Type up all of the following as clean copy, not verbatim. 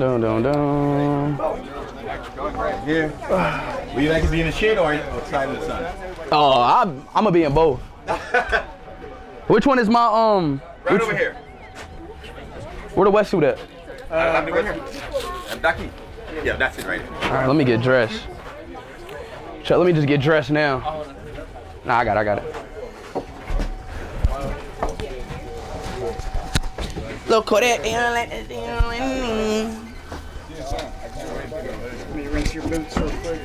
Dun, dun, dun. Right here. Would you like to be in the shade or outside in the sun? Oh, I'm gonna be in both. Which one is my Right over here. Where the wetsuit at? Right here. 𝗙𝗃𝗃. Yeah, that's it right here. All right, let me get dressed. Chet, let me just get dressed now. Nah, I got it. Look, Kodak, let me rinse your boots real quick.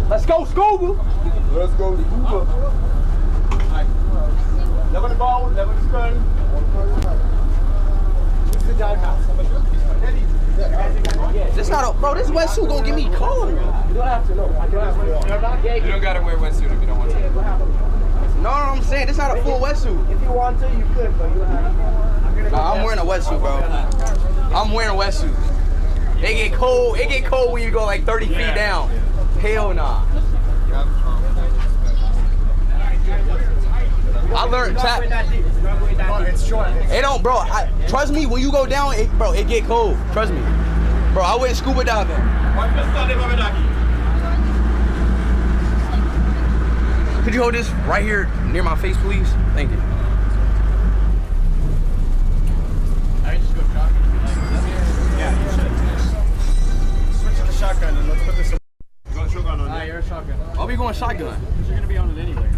Let's go, Scuba. Let's go, Scuba. Level the ball, level the skirt. This not a, bro, this wetsuit gonna get me cold. You don't have to, no. You don't gotta wear a wetsuit if you don't want to. No, I'm saying, this not a full wetsuit. If you want to, you could, but you don't have to. Nah, I'm wearing a wetsuit, bro. I'm wearing a wetsuit. It get cold when you go like 30 feet down. Hell nah. I learned tap. It's short. It don't, bro. Trust me, when you go down, it get cold. Trust me. Bro, I went scuba diving. Could you hold this right here near my face, please? Thank you. I just go shotgun. Yeah, you should. Switch to the shotgun and let's put this. You want a shotgun on there? You're a shotgun. I'll be going shotgun. Because you're gonna be on it anyways.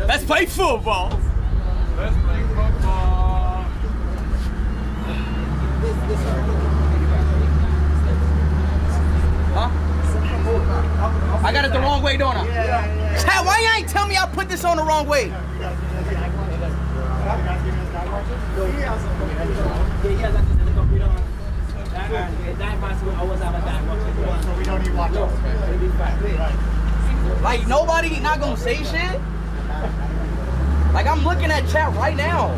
Let's play football. Let's play football. Huh? I got it the wrong way, don't I? Chat, why you ain't tell me I put this on the wrong way? We don't need watch. Like, nobody not gonna say shit? Like, I'm looking at chat right now.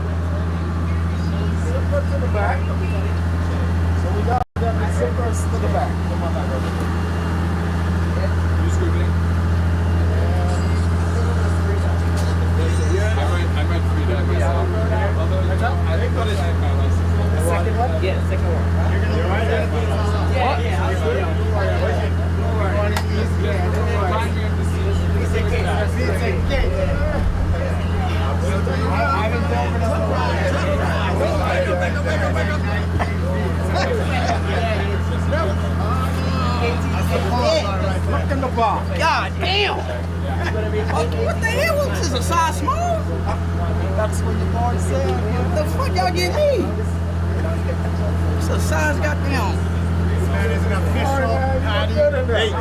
Zipper to the back. So we got the zippers to the back. You scooping? I might free that myself. I think that is my license. The second one? Yeah, second one. You're right there? Yeah, I'll show you. God damn! What the hell? What is this, a size small? That's what your boy said. What the fuck y'all get me? It's a size goddamn. This man is an official Patty H.